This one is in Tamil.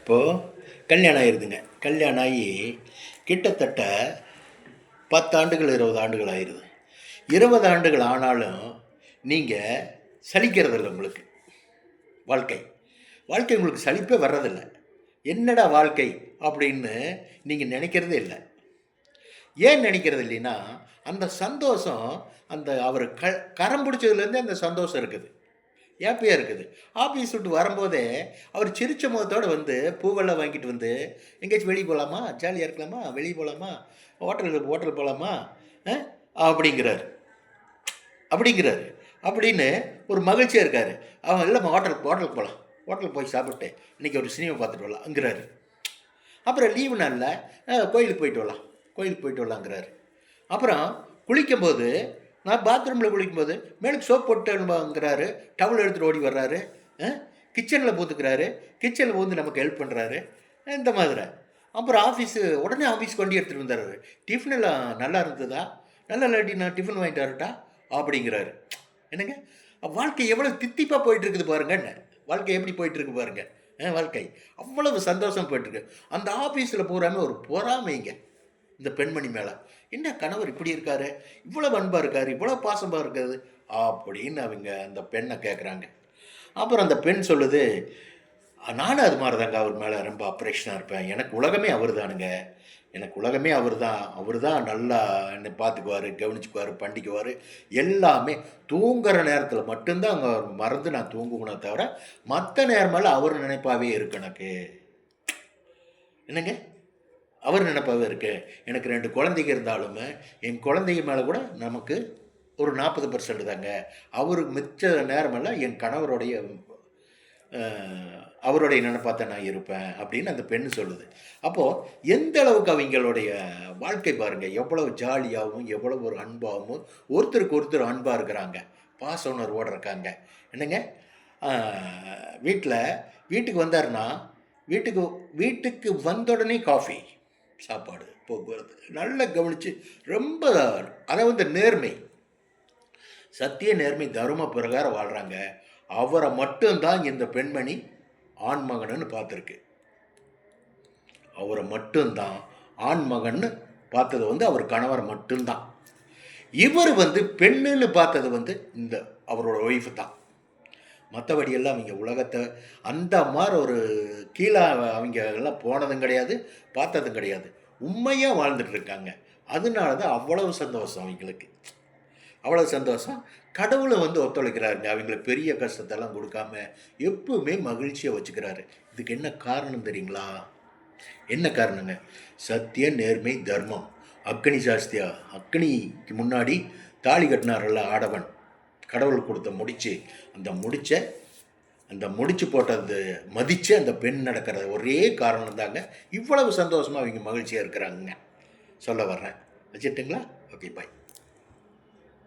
இப்போது கல்யாணம் ஆயிடுதுங்க. கல்யாணம் ஆகி கிட்டத்தட்ட 10 ஆண்டுகள் 20 ஆண்டுகள் ஆயிடுது. 20 ஆண்டுகள் ஆனாலும் நீங்கள் சலிக்கிறதில்ல. உங்களுக்கு வாழ்க்கை வாழ்க்கை உங்களுக்கு சலிப்பே வர்றதில்ல. என்னடா வாழ்க்கை அப்படின்னு நீங்கள் நினைக்கிறதே இல்லை. ஏன் நினைக்கிறது இல்லைன்னா, அந்த சந்தோஷம் அந்த அவர் கரம் பிடிச்சதுலேருந்தே அந்த சந்தோஷம் இருக்குது, ஹாப்பியாக இருக்குது. ஆஃபீஸ் விட்டு வரும்போதே அவர் சிரிச்ச முகத்தோடு வந்து பூவெல்லாம் வாங்கிட்டு வந்து, எங்கேயாச்சும் வெளியே போகலாமா, ஜாலியாக இருக்கலாமா, வெளியே போகலாமா, ஹோட்டல் போகலாமா அப்படிங்கிறார் அப்படிங்கிறாரு அப்படின்னு ஒரு மகிழ்ச்சியாக இருக்கார். அவங்க இல்லைம்மா ஹோட்டலுக்கு போகலாம், ஹோட்டலுக்கு போய் சாப்பிட்டு இன்றைக்கி ஒரு சினிமா பார்த்துட்டு வரலாங்கிறாரு. அப்புறம் லீவு நாளில் கோயிலுக்கு போயிட்டு வரலாங்கிறாரு. அப்புறம் குளிக்கும்போது, நான் பாத்ரூமில் குளிக்கும்போது மேலுக்கு சோப் போட்டுங்கிறாரு, டவல் எடுத்துகிட்டு ஓடி வர்றாரு, கிச்சனில் பூத்துக்கிறாரு, கிச்சனில் பூந்து நமக்கு ஹெல்ப் பண்ணுறாரு, இந்த மாதிரி. அப்புறம் உடனே ஆஃபீஸ்க்கு வண்டி எடுத்துகிட்டு வந்துடுறாரு. டிஃபன் எல்லாம் நல்லா இருந்ததா, நல்லா இல்லாட்டி நான் டிஃபன் வாங்கிட்டு வரட்டா அப்படிங்கிறாரு. என்னங்க வாழ்க்கை எவ்வளோ தித்திப்பாக போயிட்டுருக்குது பாருங்கன்னு. வாழ்க்கை எப்படி போயிட்டுருக்கு பாருங்கள். வாழ்க்கை அவ்வளவு சந்தோஷம் போயிட்டுருக்கு. அந்த ஆஃபீஸில் பூராமே ஒரு பொறாமைங்க இந்த பெண்மணி மேலே. என்ன கணவர் இப்படி இருக்காரு, இவ்வளோ அன்பாக இருக்கார், இவ்வளோ பாசமாக இருக்காது அப்படின்னு அவங்க அந்த பெண்ணை கேட்குறாங்க. அப்புறம் அந்த பெண் சொல்லுது, நானும் அது மாதிரி தாங்க அவர் மேலே ரொம்ப அப்ரேஷனாக இருப்பேன். எனக்கு உலகமே அவர் தானுங்க, எனக்கு உலகமே அவர் தான் நல்லா என்னை பார்த்துக்குவார், கவனிச்சுக்குவார், பண்டிக்குவார், எல்லாமே. தூங்குகிற நேரத்தில் மட்டும்தான் அங்கே மறந்து நான் தூங்குவேனே தவிர மற்ற நேரமெல்லாம் அவர் நினைப்பாகவே இருக்கு எனக்கு. என்னங்க அவர் நினைப்பாகவே இருக்கு. எனக்கு 2 குழந்தைங்க இருந்தாலுமே என் குழந்தைங்க மேலே கூட நமக்கு ஒரு 40% தாங்க. அவருக்கு மிச்ச நேரமெல்லாம் என் கணவருடைய அவருடைய நினைப்பாத்தான் நான் இருப்பேன் அப்படின்னு அந்த பெண்ணு சொல்லுது. அப்போது எந்த அளவுக்கு அவங்களுடைய வாழ்க்கை பாருங்கள், எவ்வளவு ஜாலியாகவும் எவ்வளவு ஒரு அன்பாகவும் ஒருத்தருக்கு ஒருத்தர் அன்பாக இருக்கிறாங்க, பாச உணர்வோடு இருக்காங்க. என்னங்க வீட்டுக்கு வந்தாருன்னா வீட்டுக்கு வந்த உடனே காஃபி, சாப்பாடு, போக்குவரத்து நல்லா கவனித்து ரொம்ப அதை நேர்மை, சத்திய நேர்மை, தர்ம பிரகாரம் வாழ்கிறாங்க. அவரை மட்டும்தான் இந்த பெண்மணி ஆண்மகன்னு பார்த்துருக்கு. அவரை மட்டும்தான் ஆண்மகன்னு பார்த்தது அவர் கணவரை மட்டும்தான். இவர் பெண்ணுன்னு பார்த்தது இந்த அவரோட ஒய்ஃபு தான். மற்றபடியெல்லாம் அவங்க உலகத்தை அந்த மாதிரி ஒரு கீழே அவங்க எல்லாம் போனதும் கிடையாது, பார்த்ததும் கிடையாது. உண்மையாக வாழ்ந்துட்டு இருக்காங்க. அதனால தான் அவ்வளவு சந்தோஷம் அவங்களுக்கு, அவ்வளோ சந்தோஷம். கடவுளை ஒத்துழைக்கிறாருங்க. அவங்களுக்கு பெரிய கஷ்டத்தெல்லாம் கொடுக்காம எப்பவுமே மகிழ்ச்சியாக வச்சுக்கிறாரு. இதுக்கு என்ன காரணம் தெரியுங்களா? என்ன காரணங்க? சத்திய, நேர்மை, தர்மம். அக்னிக்கு முன்னாடி தாலி கட்டினார்ல ஆடவன், கடவுள் கொடுத்த அந்த முடிச்சு போட்டது மதித்து அந்த பெண் நடக்கிற ஒரே காரணம் தாங்க இவ்வளவு சந்தோஷமாக அவங்க மகிழ்ச்சியாக இருக்கிறாங்க. சொல்ல வர்றேன். வச்சுட்டுங்களா? ஓகே, பாய்.